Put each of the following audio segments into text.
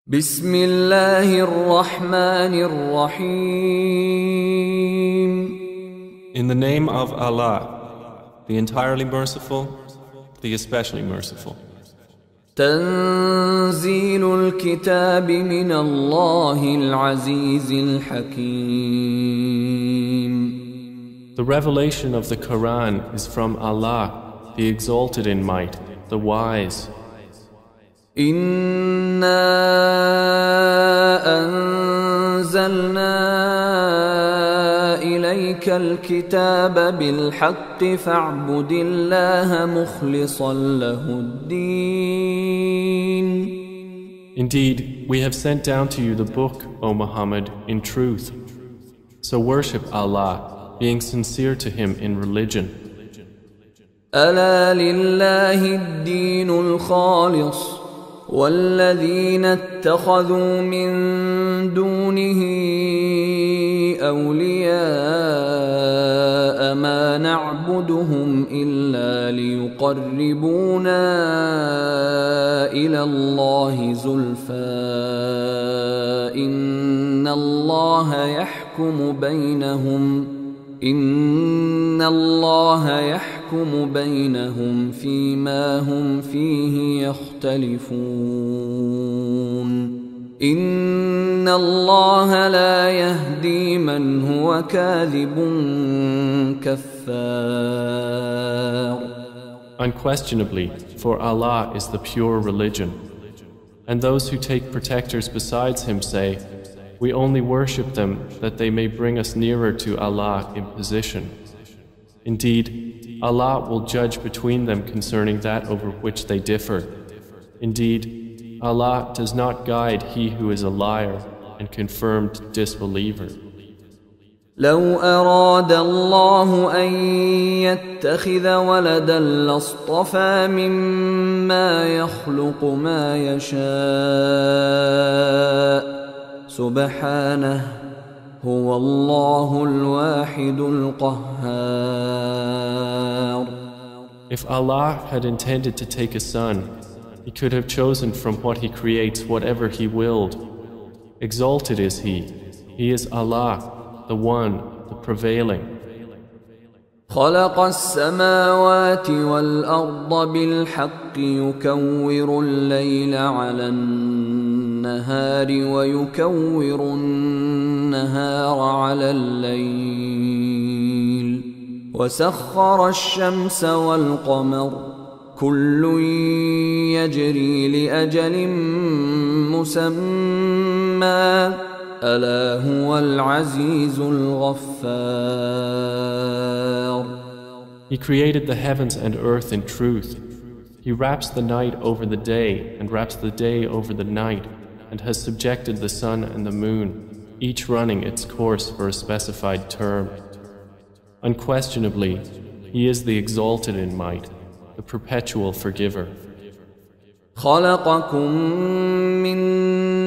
بسم الله الرحمن الرحيم. In the name of Allah, the entirely merciful, the especially merciful. تنزيل الكتاب من الله العزيز الحكيم. The revelation of the Quran is from Allah, the exalted in might, the wise. إنا أنزلنا إليك الكتاب بالحق فاعبد الله مخلصا له الدين. Indeed, we have sent down to you the book, O Muhammad, in truth. So worship Allah, being sincere to Him in religion. ألا لله الدين الخالص والذين اتخذوا من دونه أولياء ما نعبدهم إلا ليقربونا إلى الله زلفى إن الله يحكم بينهم فيما هم فيه يختلفون إن الله لا يهدي من هو كاذب كفار. Unquestionably, for Allah is the pure religion. And those who take protectors besides Him say, we only worship them that they may bring us nearer to Allah in position. Indeed, Allah will judge between them concerning that over which they differ. Indeed, Allah does not guide he who is a liar and confirmed disbeliever. لو أراد الله أن يتخذ ولدا لاصطفى مما يخلق ما يشاء سبحانه هو الله الواحد القهار. If Allah had intended to take a son, He could have chosen from what He creates whatever He willed. Exalted is He. He is Allah, the One, the Prevailing. خلق السماوات والأرض بالحق يكور الليل على النهار ويكور النهار على الليل وسخر الشمس والقمر كل يجري لأجل مسمى ألا هو العزيز الغفار. He created the heavens and earth in truth. He wraps the night over the day and wraps the day over the night and has subjected the sun and the moon, each running its course for a specified term. Unquestionably, He is the exalted in might, the perpetual forgiver. خلقكم من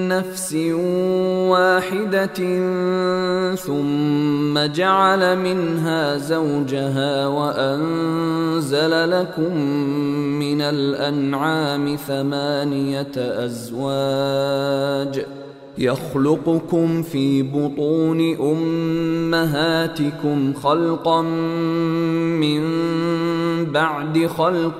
نفس واحدة ثم جعل منها زوجها وأنزل لكم من الأنعام 8 أزواج يخلقكم في بطون أمهاتكم خلقا من بعد خلق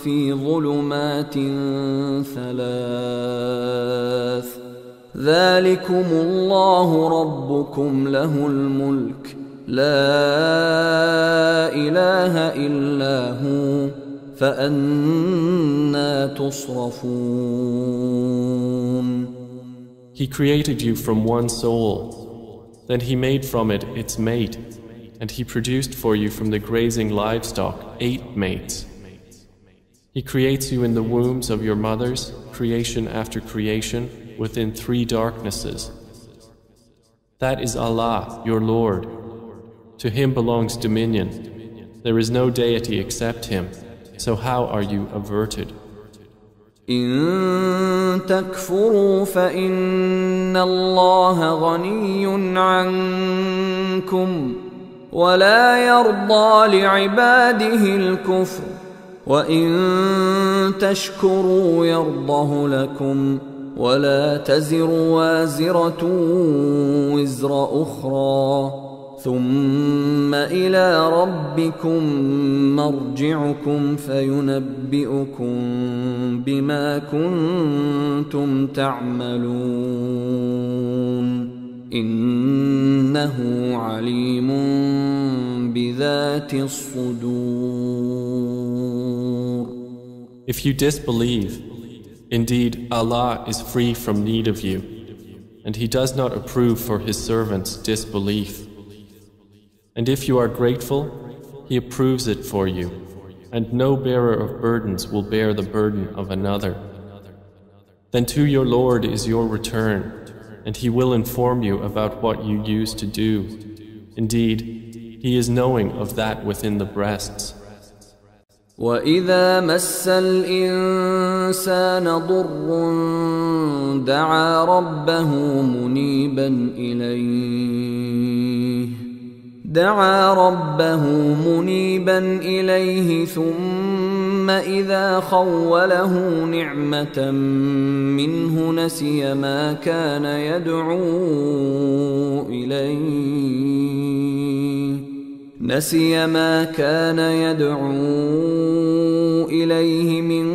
في ظلمات 3 ذلكم الله ربكم له الملك لا إله إلا هو فأنى تصرفون. He created you from one soul. Then He made from it its mate, and He produced for you from the grazing livestock 8 mates. He creates you in the wombs of your mothers, creation after creation, within 3 darknesses. That is Allah, your Lord. To Him belongs dominion. There is no deity except Him. So how are you averted? إن تكفروا فإن الله غني عنكم ولا يرضى لعباده الكفر وإن تشكروا يرضه لكم ولا تزر وازرة وزر أخرى ثم إلى ربكم مرجعكم فينبئكم بما كنتم تعملون إنه عليم بذات الصدور. If you disbelieve, indeed Allah is free from need of you, and He does not approve for His servants disbelief. And if you are grateful, He approves it for you, and no bearer of burdens will bear the burden of another. Then to your Lord is your return, and He will inform you about what you used to do. Indeed, He is knowing of that within the breasts. وَإِذَا مَسَّ الْإِنسَانَ ضُرٌّ دَعَا رَبَّهُ مُنِيبًا إِلَيْهِ ثُمَّ إِذَا خَوَّلَهُ نِعْمَةً مِّنْهُ نَسِيَ مَا كَانَ يَدْعُو إِلَيْهِ مِن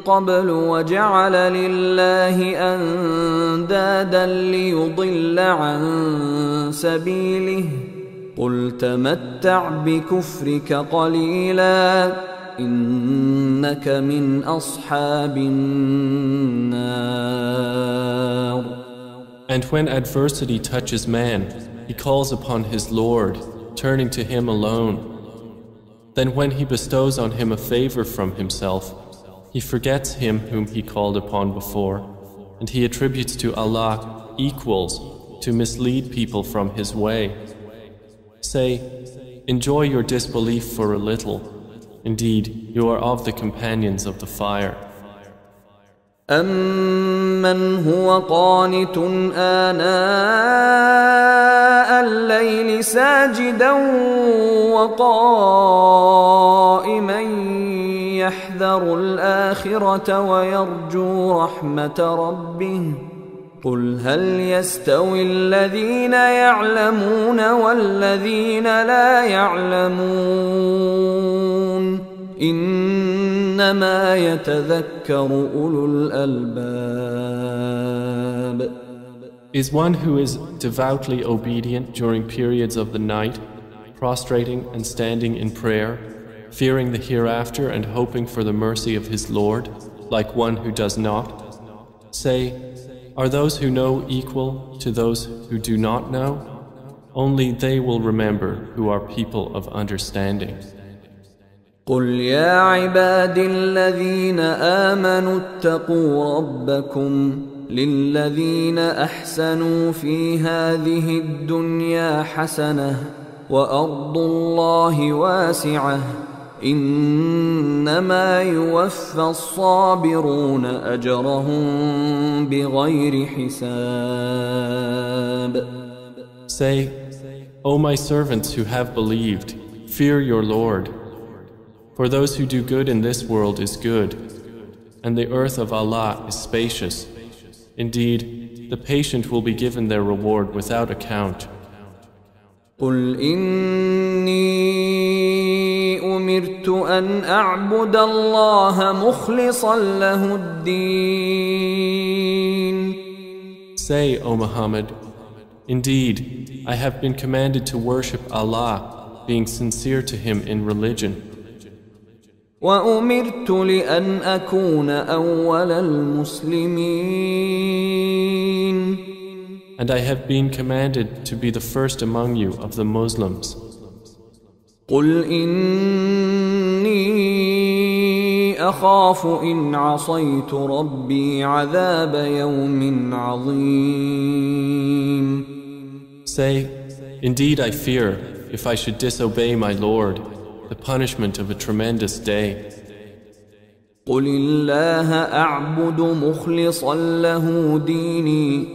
قَبْلُ وَجَعَلَ لِلَّهِ أَندَادًا لِيُضِلَّ عَن سَبِيلِهِ قُلْ تَمَتَّعْ بِكُفْرِكَ قَلِيلًا إِنَّكَ مِنْ أَصْحَابِ النَّارِ. And when adversity touches man, he calls upon his Lord, turning to Him alone. Then when He bestows on him a favor from Himself, he forgets Him whom he called upon before, and he attributes to Allah equals to mislead people from His way. Say, enjoy your disbelief for a little. Indeed, you are of the companions of the fire. أَمَّنْ هُوَ قَانِتٌ آنَاءَ اللَّيْلِ سَاجِدًا وَقَائِمًا يَحْذَرُ الْآخِرَةَ وَيَرْجُو رَحْمَةَ رَبِّهِ قُلْ هَلْ يَسْتَوِي الَّذِينَ يَعْلَمُونَ وَالَّذِينَ لَا يَعْلَمُونَ إِنَّمَا يَتَذَكَّرُ أُولُو الْأَلْبَابِ. Is one who is devoutly obedient during periods of the night, prostrating and standing in prayer, fearing the hereafter and hoping for the mercy of his Lord, like one who does not? Say, are those who know equal to those who do not know? Only they will remember who are people of understanding. قُلْ يَا عِبَادِي الَّذِينَ آمَنُوا اتَّقُوا رَبَّكُمْ لِلَّذِينَ أَحْسَنُوا فِي هَذِهِ الدُّنْيَا حَسَنَةٌ وَأَرْضُ اللَّهِ وَاسِعَةٌ إِنَّمَا يُوَفَّى الصَّابِرُونَ أَجْرَهُم بِغَيْرِ حِسَابٍ. Say, O my servants who have believed, fear your Lord. For those who do good in this world is good, and the earth of Allah is spacious. Indeed, the patient will be given their reward without account. قُلْ إِنِّي أُمِرْتُ أَنْ أَعْبُدَ اللَّهَ مُخْلِصًا لَهُ الدِّينَ. Say, O Muhammad, indeed, I have been commanded to worship Allah, being sincere to Him in religion. وَأُمِرْتُ لِأَنْ أَكُونَ أَوَّلَ الْمُسْلِمِينَ. And I have been commanded to be the first among you of the Muslims. قُلْ إِنِّي أَخَافُ إِنْ عَصَيْتُ رَبِّي عَذَابَ يَوْمٍ عَظِيمٍ. Say, indeed I fear, if I should disobey my Lord, the punishment of a tremendous day. قُلِ اللَّهَ أَعْبُدُ مُخْلِصًا لَهُ دِينِي.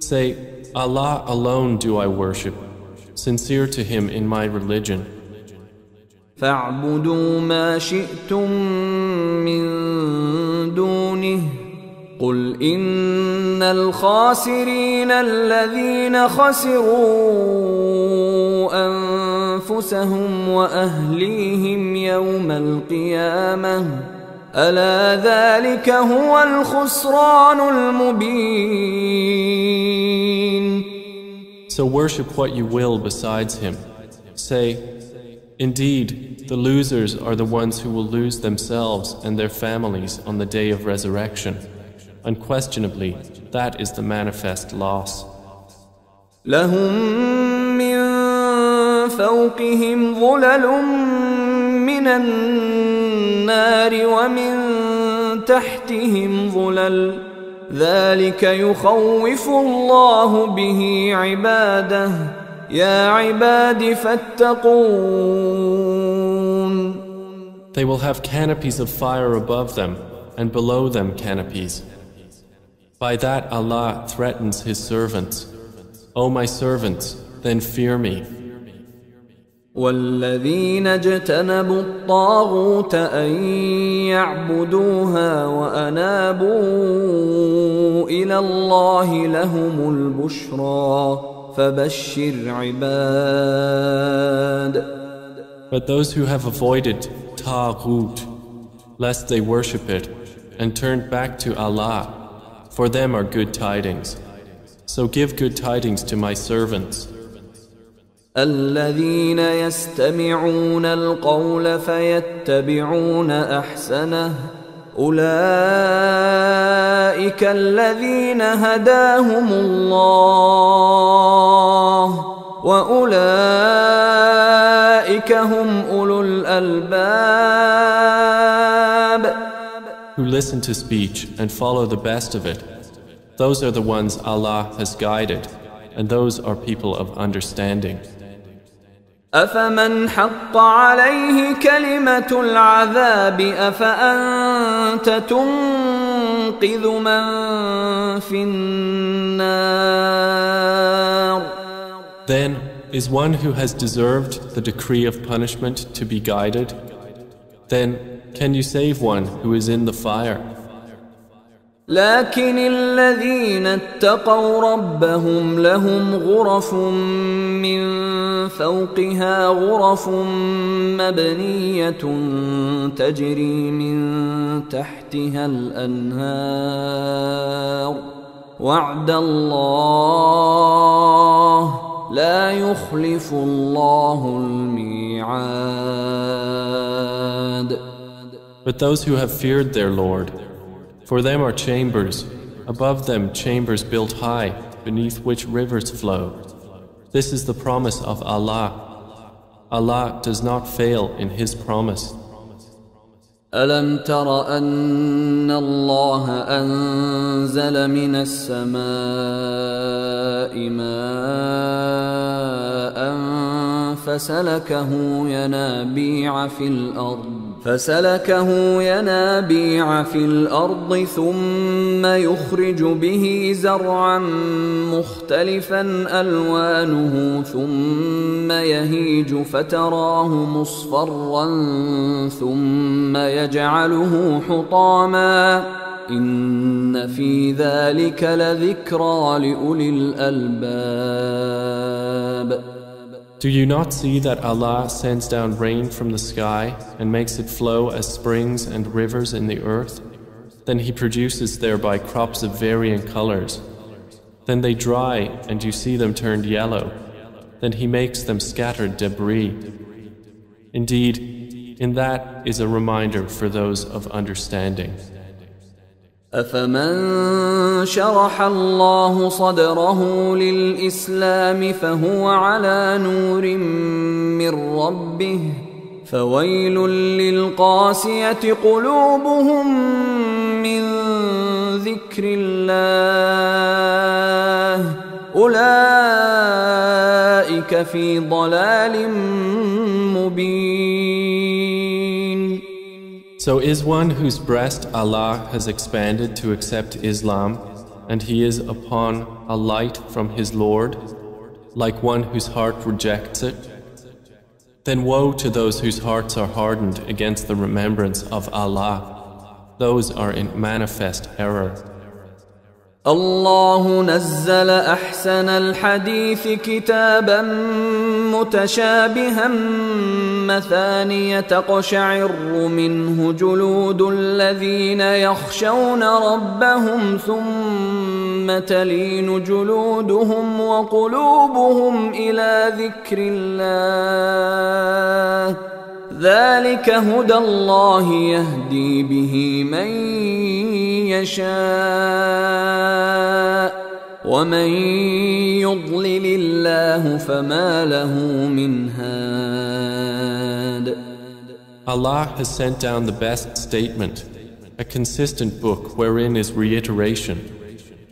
Say, Allah alone do I worship, sincere to Him in my religion. فَاعْبُدُوا مَا شِئْتُم مِّن دُونِهِ قل إن الخاسرين الذين خسروا أنفسهم وأهليهم يوم القيامة ألا ذلك هو الخسران المبين. So worship what you will besides him. Say, indeed, the losers are the ones who will lose themselves and their families on the day of resurrection. Unquestionably, that is the manifest loss. لهم من فوقهم ظلل من النار ومن تحتهم ظلل ذلك يخوف الله به عباده يا عباد فاتقون. They will have canopies of fire above them and below them canopies. By that Allah threatens His servants. O my servants, then fear me. والذين اجتنبوا الطاغوت أن يعبدوها وأنابوا إلى الله لهم البشرى فبشر عباد. But those who have avoided Taghut, lest they worship it, and turned back to Allah, for them are good tidings. So give good tidings to my servants. الذين يستمعون القول فيتبعون أحسنه أولئك الذين هداهم الله وأولئك هم أولو الألباب. Who listen to speech and follow the best of it, those are the ones Allah has guided, and those are people of understanding. أفمن حق عليه كلمة العذاب أفأنت تنقذ من في النار. Then is one who has deserved the decree of punishment to be guided? Then can you save one who is in the fire? لكن الذين اتقوا ربهم لهم غرف من فوقها غرف مبنية تجري من تحتها الأنهار وعد الله لا يخلف الله الميعاد. But those who have feared their Lord, for them are chambers, above them chambers built high, beneath which rivers flow. This is the promise of Allah. Allah does not fail in His promise. ألم تر أن الله أنزل من السماء ماء فسلكه ينابيع في الأرض ثم يخرج به زرعا مختلفا ألوانه ثم يهيج فتراه مصفرا ثم يجعله حطاما إن في ذلك لذكرى لأولي الألباب. Do you not see that Allah sends down rain from the sky and makes it flow as springs and rivers in the earth? Then He produces thereby crops of varying colors. Then they dry and you see them turned yellow. Then He makes them scattered debris. Indeed, in that is a reminder for those of understanding. أفمن شرح الله صدره للإسلام فهو على نور من ربه فويل للقاسية قلوبهم من ذكر الله أولئك في ضلال مبين. So is one whose breast Allah has expanded to accept Islam, and he is upon a light from his Lord, like one whose heart rejects it? Then woe to those whose hearts are hardened against the remembrance of Allah. Those are in manifest error. الله نزل أحسن الحديث كتابا متشابها مثانية تقشعر منه جلود الذين يخشون ربهم ثم تلين جلودهم وقلوبهم إلى ذكر الله ذلك هدى الله يهدي به من يشاء ومن يضلل الله فما له من هاد. Allah has sent down the best statement, a consistent book wherein is reiteration.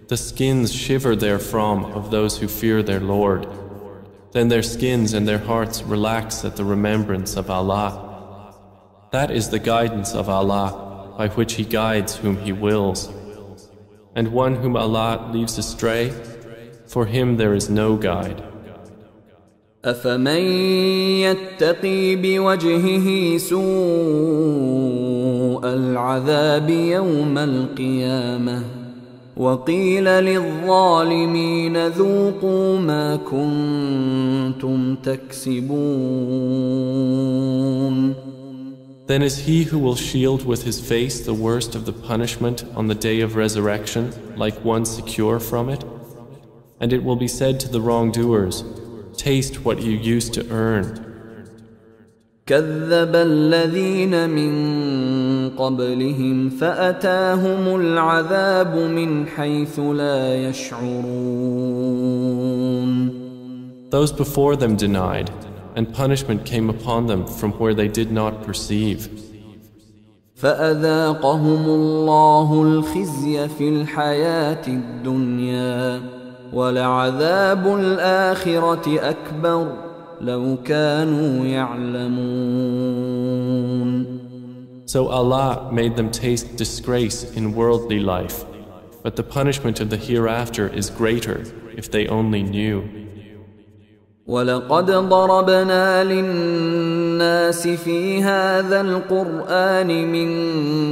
The skins shiver therefrom of those who fear their Lord. Then their skins and their hearts relax at the remembrance of Allah. That is the guidance of Allah, by which He guides whom He wills. And one whom Allah leaves astray, for him there is no guide. أفمن يتقي بوجهه سوء العذاب يوم القيامة وقيل للظالمين ذوقوا ما كنتم تكسبون. Then is he who will shield with his face the worst of the punishment on the day of resurrection like one secure from it? And it will be said to the wrongdoers, taste what you used to earn. كذب الذين من قبلهم فأتاهم العذاب من حيث لا يشعرون. Those before them denied, and punishment came upon them from where they did not perceive. فأذاقهم الله الخزي في الحياة الدنيا ولعذاب الآخرة أكبر لو كانوا يعلمون. So Allah made them taste disgrace in worldly life, but the punishment of the hereafter is greater if they only knew. ولقد ضربنا للناس في هذا القرآن من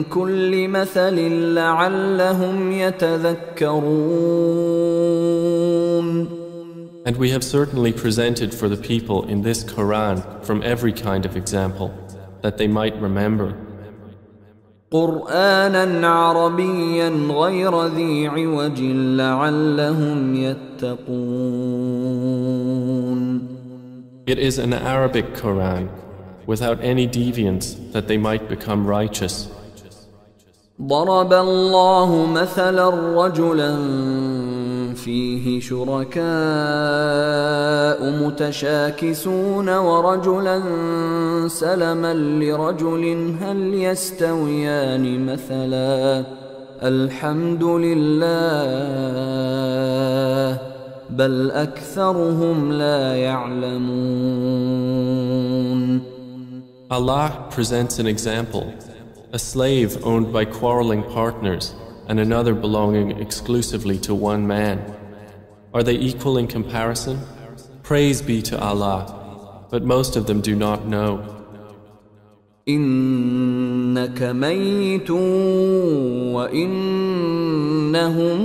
كل مثل لعلهم يتذكرون. And we have certainly presented for the people in this Quran from every kind of example, that they might remember. قرآنا عربيا غير ذي عوج لعلهم يتقون. It is an Arabic Quran, without any deviance, that they might become righteous. ضرب الله مثلا رجلا فيه شركاء متشاكسون ورجلا سلما لرجل هل يستويان مثلا الحمد لله بل أكثرهم لا يعلمون. Allah presents an example, a slave owned by quarreling partners and another belonging exclusively to one man. Are they equal in comparison? Praise be to Allah, but most of them do not know. إنك ميت وإنهم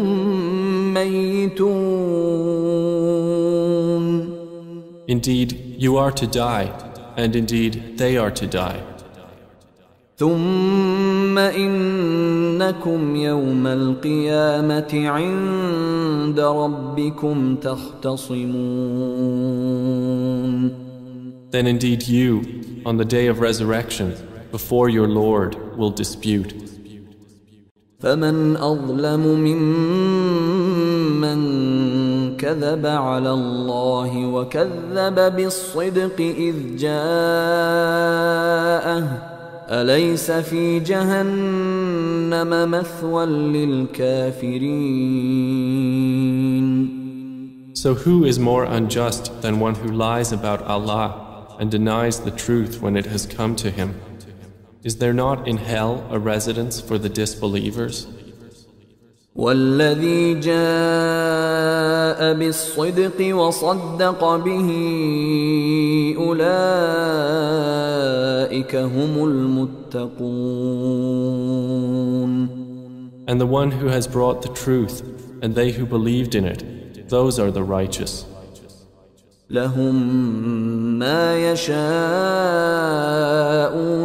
ميتون. Indeed, you are to die, and indeed they are to die. ثم إنكم يوم القيامة عند ربكم تختصمون. Then indeed you, on the day of resurrection, before your Lord, will dispute. فمن أظلم ممن كذب على الله وكذب بالصدق إذ جاءه أليس في جهنم مثوى للكافرين. So who is more unjust than one who lies about Allah and denies the truth when it has come to him? Is there not in hell a residence for the disbelievers? والذي جاء بالصدق وصدق به أولئك هم المتقون. And the one who has brought the truth and they who believed in it, those are the righteous. لهم ما يشاءون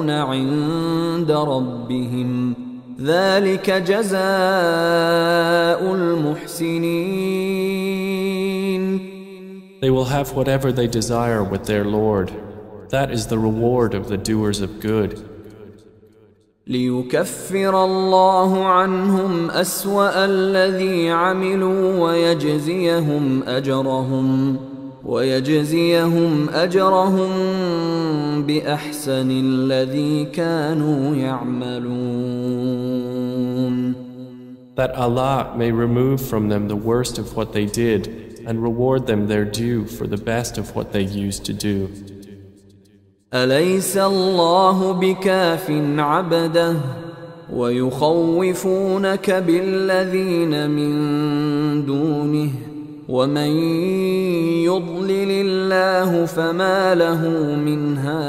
عند ربهم ذلك جزاء المحسنين. They will have whatever they desire with their Lord. That is the reward of the doers of good. ليكفر الله عنهم أسوأ الذي عملوا ويجزيهم أجرهم بأحسن الذي كانوا يعملون. That Allah may remove from them the worst of what they did and reward them their due for the best of what they used to do. أليس الله بكاف عبده ويخوفونك بالذين من دونه ومن يضلل الله فما له من هاد.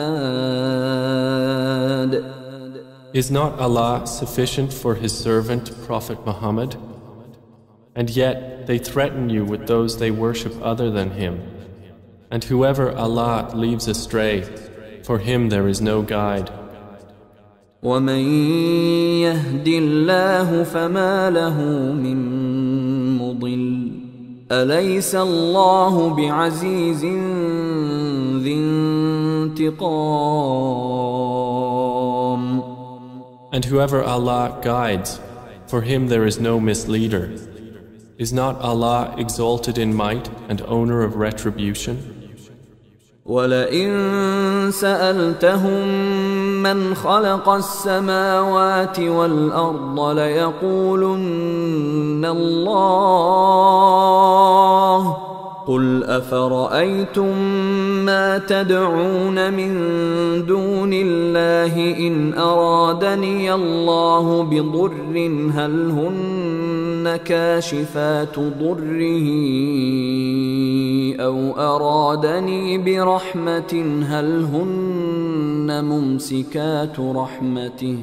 Is not Allah sufficient for His servant Prophet Muhammad? And yet they threaten you with those they worship other than Him. And whoever Allah leaves astray, for him there is no guide. ومن يهد الله فما له من مضل أليس الله بعزيز ذي انتقام. And whoever Allah guides, for him there is no misleader. Is not Allah exalted in might and owner of retribution? ولئن سألتهم من خلق السماوات والأرض ليقولن الله قل أفرأيتم ما تدعون من دون الله إن أرادني الله بضر هل هن كاشفات ضره أو أرادني برحمة هل هن ممسكات رحمته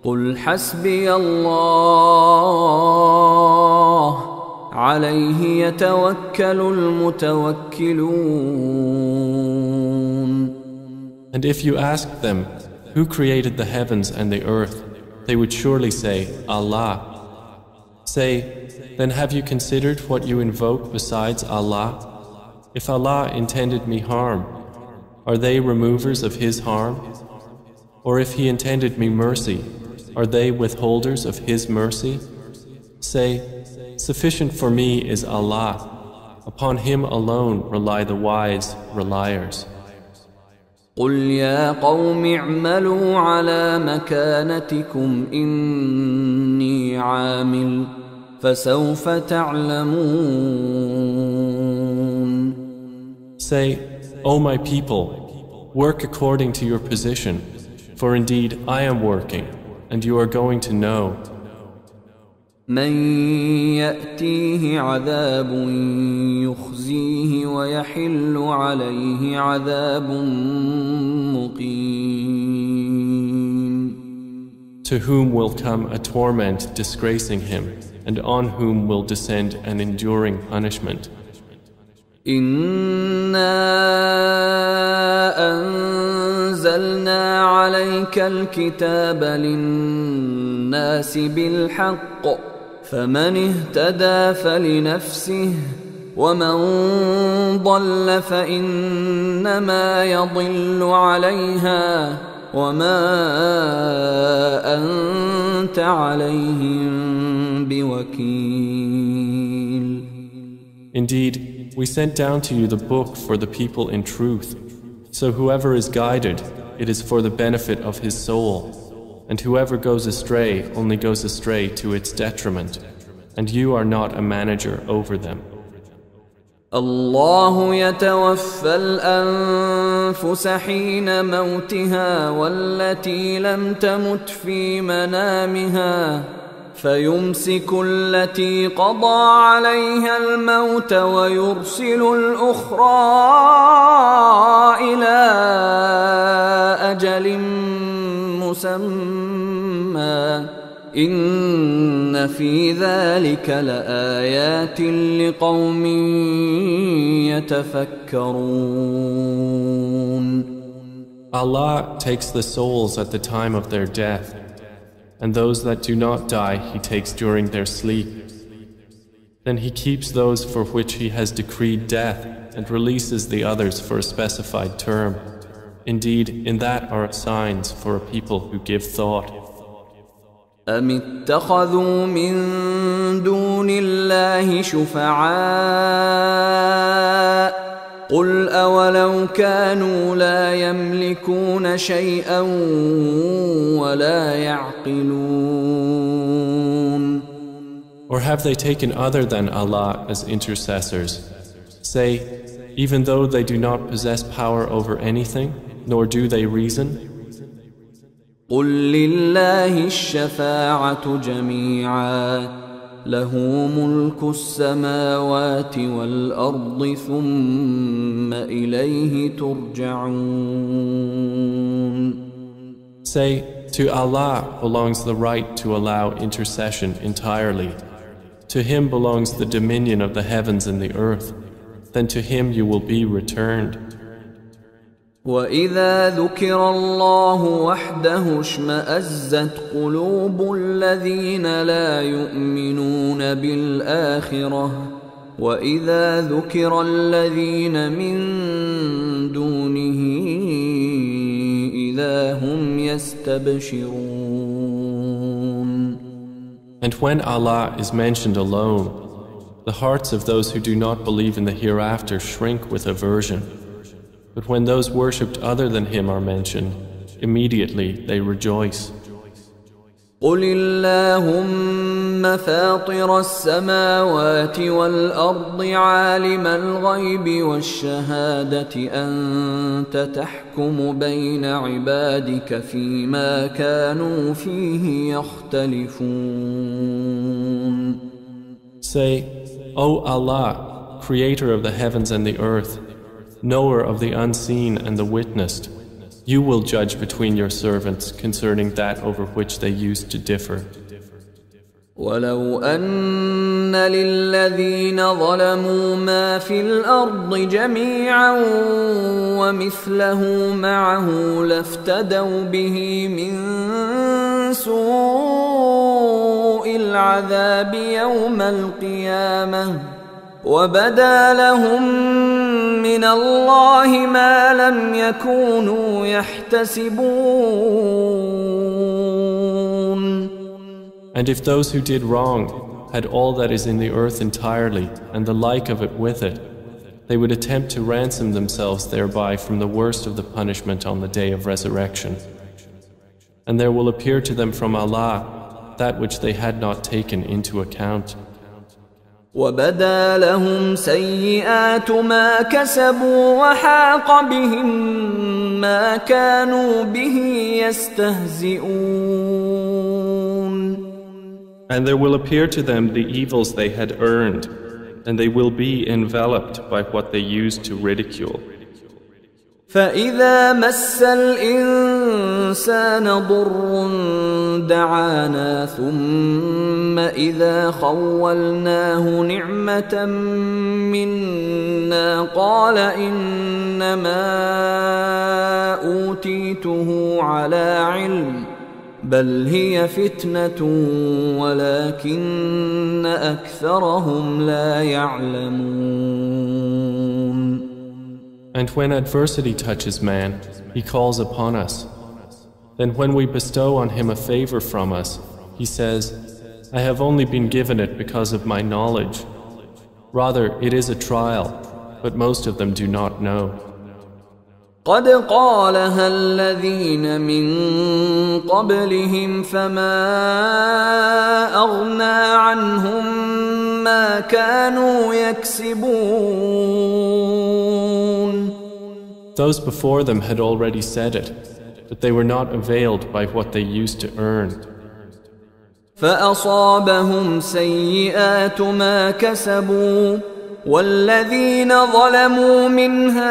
قل حسبي الله عليه يتوكل المتوكلون. And if you asked them, who created the heavens and the earth, they would surely say, Allah. Say, then have you considered what you invoke besides Allah? If Allah intended me harm, are they removers of His harm? Or if He intended me mercy, are they withholders of His mercy? Say, sufficient for me is Allah. Upon Him alone rely the wise reliers. قل يا قوم اعملوا على مكانتكم إني عامل فسوف تعلمون. Say, O my people, work according to your position, for indeed I am working, and you are going to know. من يأتيه عذاب يخزيه ويحل عليه عذاب مقيم. To whom will come a torment disgracing him, and on whom will descend an enduring punishment. إنا أنزلنا عليك الكتاب للناس بالحق فمن اهتدى فلنفسه ومن ضل فإنما يضل عليها وما أنت عليهم بوكيل. Indeed, we sent down to you the book for the people in truth. So whoever is guided, it is for the benefit of his soul. And whoever goes astray only goes astray to its detriment. And you are not a manager over them. الله يتوفى الأنفس حين موتها والتي لم تمت في منامها فيمسك التي قضى عليها الموت ويرسل الأخرى إلى أجل مسمى إن في ذلك لآيات لقوم يتفكرون. Allah takes the souls at the time of their death, and those that do not die He takes during their sleep. Then He keeps those for which He has decreed death and releases the others for a specified term. Indeed, in that are signs for a people who give thought. أم اتخذوا من دون الله شفعاء قل أولو كانوا لا يملكون شيئا ولا يعقلون. Or have they taken other than Allah as intercessors? Say, even though they do not possess power over anything, nor do they reason? قل لله الشفاعة جميعا له ملك السماوات والأرض ثم إليه ترجعون. Say, to Allah belongs the right to allow intercession entirely. To Him belongs the dominion of the heavens and the earth. Then to Him you will be returned. وَإِذَا ذُكِرَ اللَّهُ وَحْدَهُ اشْمَأَزَّتْ قُلُوبُ الَّذِينَ لَا يُؤْمِنُونَ بِالْآخِرَةِ وَإِذَا ذُكِرَ الَّذِينَ مِن دُونِهِ إِذَا هُمْ يَسْتَبْشِرُونَ. And when Allah is mentioned alone, the hearts of those who do not believe in the hereafter shrink with aversion. But when those worshipped other than Him are mentioned, immediately they rejoice. قُلِ اللَّهُمَّ فَاطِرَ السَّمَاوَاتِ وَالْأَرْضِ عَالِمَ الْغَيْبِ وَالشَّهَادَةِ أَنْتَ تَحْكُمُ بَيْنَ عِبَادِكَ فِيمَا كَانُوا فِيهِ يَخْتَلِفُونَ. Say, O Allah, Creator of the heavens and the earth, knower of the unseen and the witnessed, you will judge between your servants concerning that over which they used to differ. وَلَوْ أَنَّ لِلَّذِينَ ظَلَمُوا مَا فِي الْأَرْضِ جَمِيعًا وَمِثْلَهُ مَعَهُ لَافْتَدَوْا بِهِ مِنْ سُوءِ الْعَذَابِ يَوْمَ الْقِيَامَةِ وَبَدَا لَهُم مِّنَ اللَّهِ مَا لَمْ يَكُونُوا يَحْتَسِبُونَ. And if those who did wrong had all that is in the earth entirely and the like of it with it, they would attempt to ransom themselves thereby from the worst of the punishment on the day of resurrection. And there will appear to them from Allah that which they had not taken into account. وَبَدَا لَهُمْ سَيِّئَاتُ مَا كَسَبُوا وَحَاقَ بِهِم مَّا كَانُوا بِهِ يَسْتَهْزِئُونَ. And there will appear to them the evils they had earned, and they will be enveloped by what they used to ridicule. فَإِذَا مَسَّ الْإِنسَانَ ضُرٌّ دَعَانَا ثُمَّ إِذَا خَوَّلْنَاهُ نِعْمَةً مِنَّا قَالَ إِنَّمَا أُوتِيتُهُ عَلَى عِلْمٍ بَلْ هِيَ فِتْنَةٌ وَلَكِنَّ أَكْثَرَهُمْ لَا يَعْلَمُونَ. And when adversity touches man, he calls upon us. Then when we bestow on him a favor from us, he says, I have only been given it because of my knowledge. Rather, it is a trial, but most of them do not know. قد قالها الذين من قبلهم فما أغنى عنهم ما كانوا يكسبون. Those before them had already said it, but they were not availed by what they used to earn. فأصابهم سيئات ما كسبوا والذين ظلموا من هؤلاء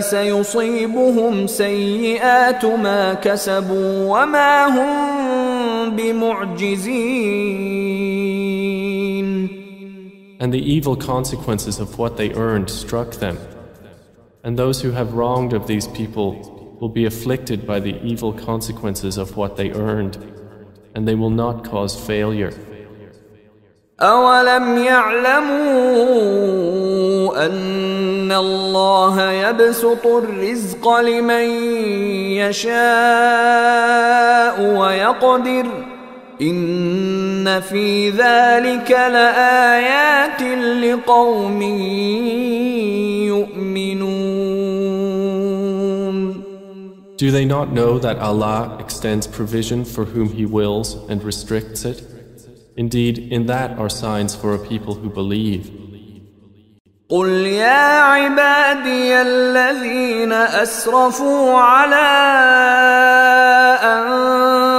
سيصيبهم سيئات ما كسبوا وما هم بمعجزين. And the evil consequences of what they earned struck them. And those who have wronged of these people will be afflicted by the evil consequences of what they earned, and they will not cause failure. أولم يعلموا أن الله يبسط الرزق لمن يشاء ويقدر إن في ذلك لآيات لقوم يؤمنون. Do they not know that Allah extends provision for whom He wills and restricts it? Indeed, in that are signs for a people who believe. قل يا عبادي الذين أسرفوا على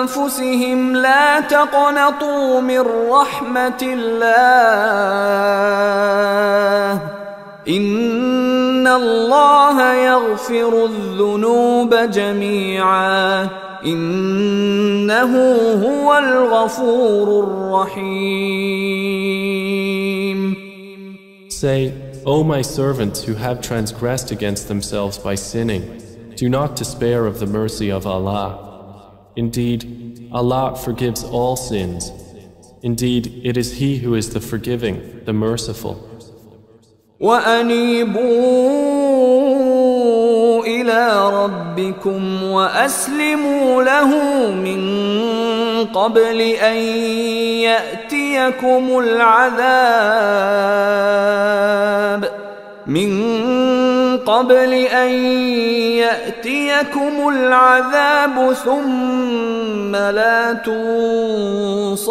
أنفسهم لا تقنطوا من رحمة الله إن الله يغفر الذنوب جميعا إنه هو الغفور الرحيم. Say, O my servants who have transgressed against themselves by sinning, do not despair of the mercy of Allah. Indeed, Allah forgives all sins. Indeed, it is He who is the forgiving, the merciful. وأنيبوا إلى ربكم وأسلموا له من قبل أن يأتيكم العذاب ثم لا تنصرون.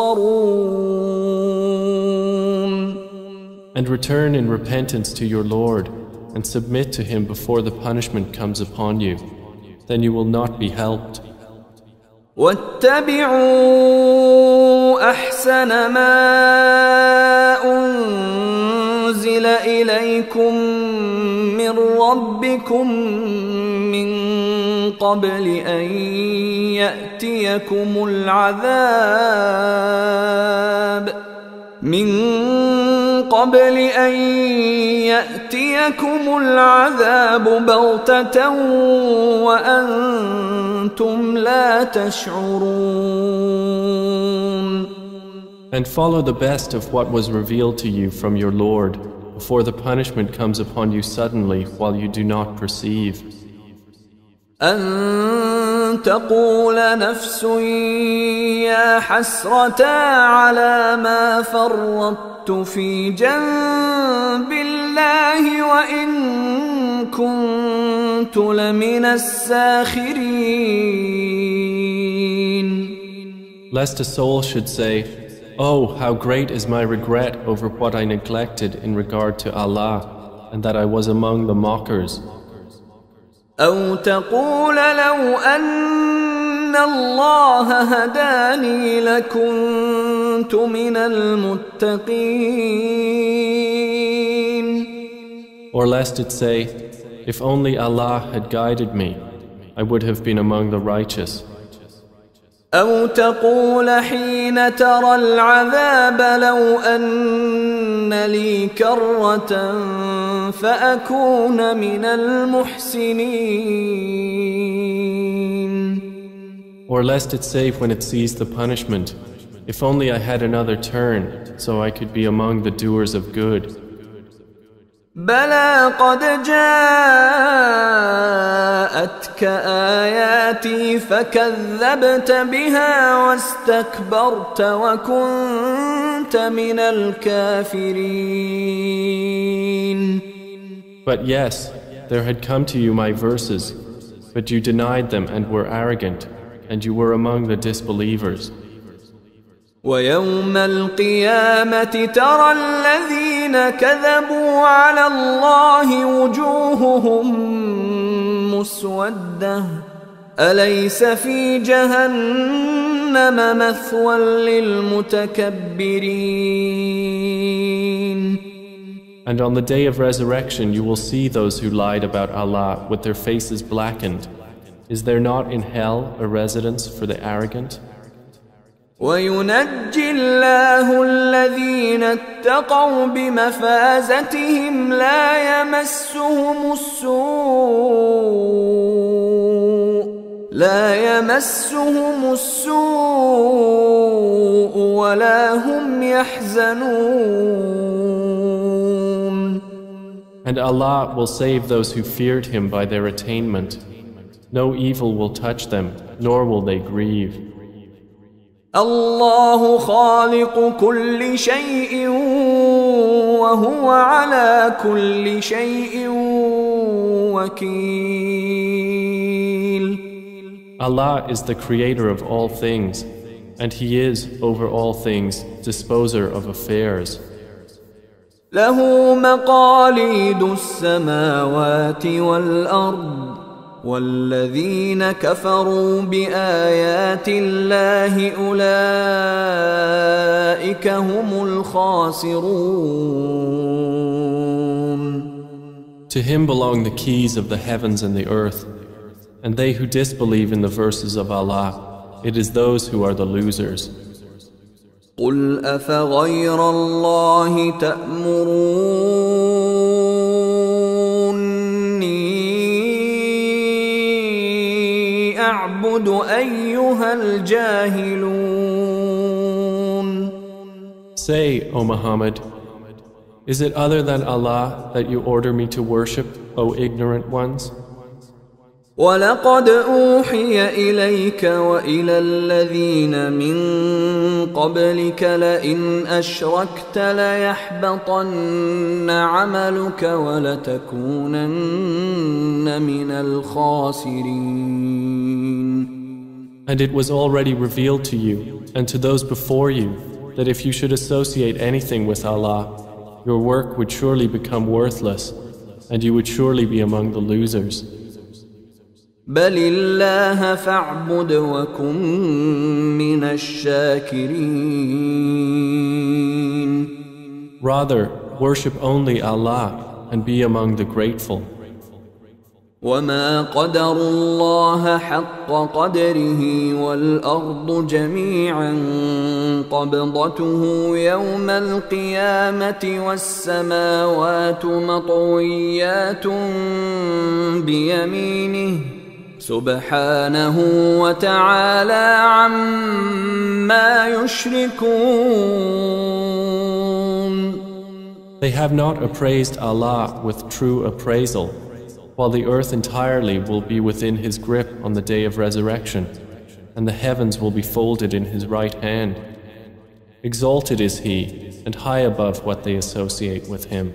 And return in repentance to your Lord and submit to Him before the punishment comes upon you. Then you will not be helped. واتبعوا أحسن ما أنزل إليكم من ربكم من قبل أن يأتيكم العذاب بغتة وأنتم لا تشعرون. And follow the best of what was revealed to you from your Lord before the punishment comes upon you suddenly while you do not perceive. أن تقول نفس يا حسرة على ما فرطت في جنب الله وإن كنت لمن الساخرين. Lest a soul should say, "Oh, how great is my regret over what I neglected in regard to Allah, and that I was among the mockers." أو تقول لو أن الله هداني لكنت من المتقين. Or lest it say, "If only Allah had guided me, I would have been among the righteous." أو تقول حين ترى العذاب لو أن لي كرة فأكون من المحسنين. Or lest it say when it sees the punishment, "If only I had another turn, so I could be among the doers of good." بلى قد جاءتك آياتي فكذبت بها واستكبرت وكنت من الكافرين. But yes, there had come to you my verses, but you denied them and were arrogant, and you were among the disbelievers. ويوم القيامة ترى الذين كذبوا على الله وجوههم مسودة أليس في جهنم مثوى للمتكبرين. And on the day of resurrection you will see those who lied about Allah with their faces blackened. Is there not in hell a residence for the arrogant? وينجي الله الذين اتقوا بمفازتهم لا يمسهم السوء ولا هم يحزنون. And Allah will save those who feared Him by their attainment. No evil will touch them, nor will they grieve. الله خالق كل شيء وهو على كل شيء وكيل. Allah is the creator of all things, and He is, over all things, disposer of affairs. له مقاليد السماوات والأرض والذين كفروا بآيات الله أولئك هم الخاسرون. To Him belong the keys of the heavens and the earth, and they who disbelieve in the verses of Allah, it is those who are the losers. قل أفغير الله تأمروني أعبد أيها الجاهلون. Say, O Muhammad, is it other than Allah that you order me to worship, O ignorant ones? ولقد أوحي إليك وإلى الذين من قبلك لئن أشركت ليحبطن عملك ولتكونن من الخاسرين. And it was already revealed to you and to those before you that if you should associate anything with Allah, your work would surely become worthless and you would surely be among the losers. بل الله فاعبد وكن من الشاكرين. Rather, worship only Allah and be among the grateful. وما قدر الله حق قدره والأرض جميعا قبضته يوم القيامة والسماوات مطويات بيمينه سبحانه وتعالى عما يشركون. They have not appraised Allah with true appraisal, while the earth entirely will be within His grip on the day of resurrection, and the heavens will be folded in His right hand. Exalted is He, and high above what they associate with Him.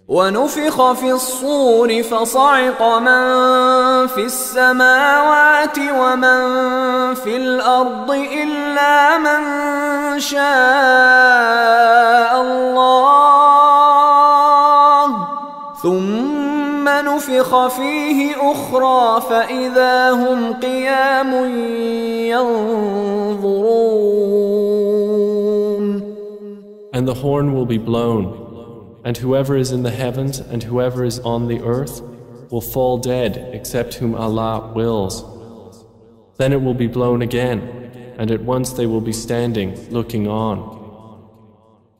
ونفخ في الصور فصعق من في السماوات ومن في الأرض إلا من شاء الله ثم نفخ فيه أخرى فإذا هم قيام ينظرون. And the horn will be blown, and whoever is in the heavens and whoever is on the earth will fall dead except whom Allah wills. Then it will be blown again, and at once they will be standing, looking on.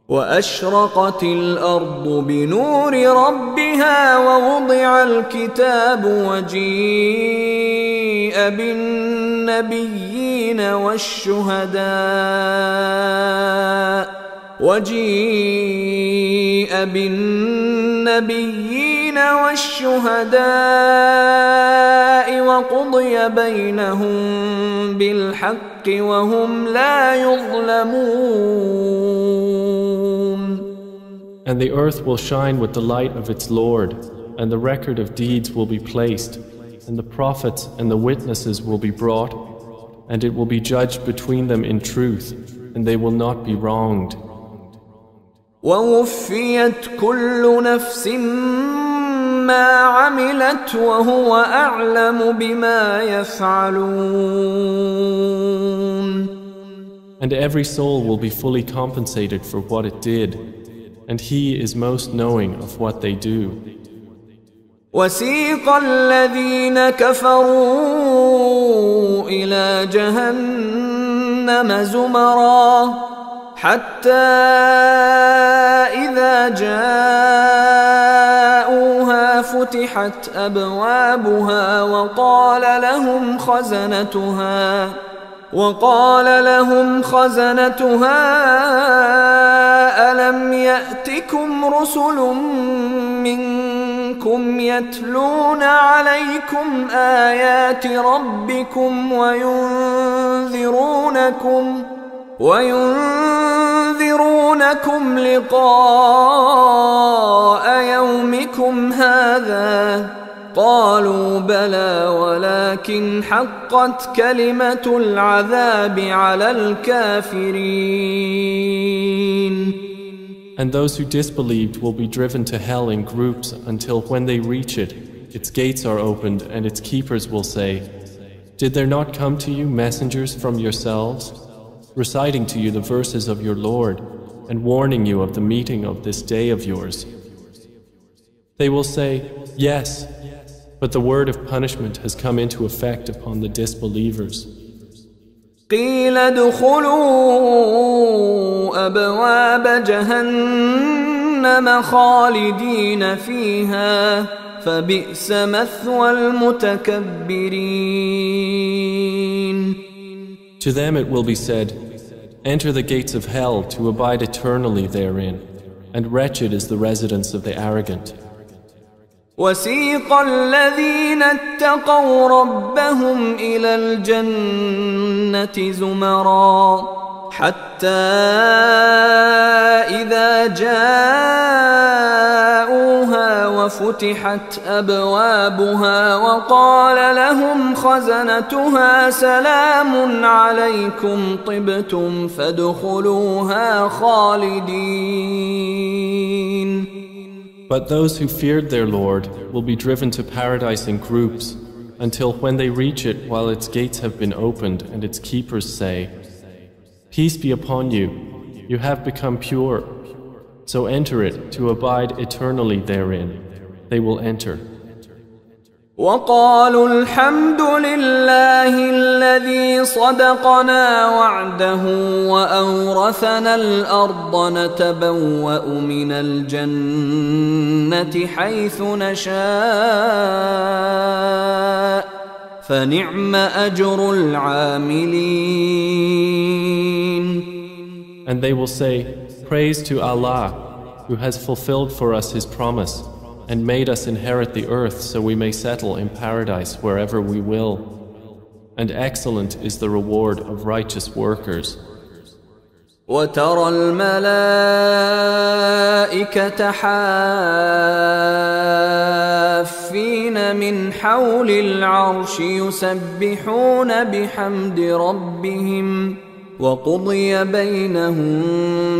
وأشرقت الأرض بنور ربها ووضع الكتاب وجيء بالنبيين والشهداء وقضي بينهم بالحق وهم لا يظلمون. And the earth will shine with the light of its Lord, and the record of deeds will be placed, and the prophets and the witnesses will be brought, and it will be judged between them in truth, and they will not be wronged. ووفيت كل نفس ما عملت وهو أعلم بما يفعلون. And every soul will be fully compensated for what it did, and He is most knowing of what they do. وسيق الذين كفروا إلى جهنم زمرا حتى إذا جاءوها فتحت أبوابها وقال لهم خزنتها ألم يأتكم رسل منكم يتلون عليكم آيات ربكم وينذرونكم لقاء يومكم هذا قالوا بلى ولكن حقت كلمة العذاب على الكافرين. And those who disbelieved will be driven to hell in groups until when they reach it, its gates are opened and its keepers will say, "Did there not come to you messengers from yourselves, reciting to you the verses of your Lord and warning you of the meeting of this day of yours?" They will say, "Yes, but the word of punishment has come into effect upon the disbelievers." قيل ادخلوا أبواب جهنم خالدين فيها فبئس مثوى المتكبرين. To them it will be said, "Enter the gates of hell to abide eternally therein, and wretched is the residence of the arrogant." وسيق الذين اتقوا ربهم إلى الجنة زمرا حتى إذا جاءوها وفتحت أبوابها وقال لهم خزنتها سلام عليكم طبتم فادخلوها خالدين. But those who feared their Lord will be driven to paradise in groups until when they reach it while its gates have been opened and its keepers say, "Peace be upon you, you have become pure, so enter it to abide eternally therein." They will enter. وقالوا الحمد لله الذي صدقنا وعده وأورثنا الأرض نتبوأ من الجنة حيث نشاء فنعم أجر العاملين. And they will say, "Praise to Allah, who has fulfilled for us His promise and made us inherit the earth so we may settle in paradise wherever we will. And excellent is the reward of righteous workers." وترى الملائكة حافين من حول العرش يسبحون بحمد ربهم وقضي بينهم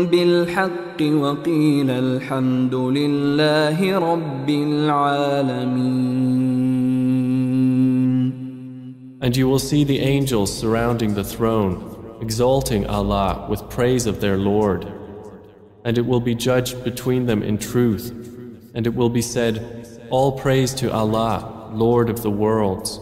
بالحق وقيل الحمد لله رب العالمين. And you will see the angels surrounding the throne, exalting Allah with praise of their Lord. And it will be judged between them in truth, and it will be said, "All praise to Allah, Lord of the worlds."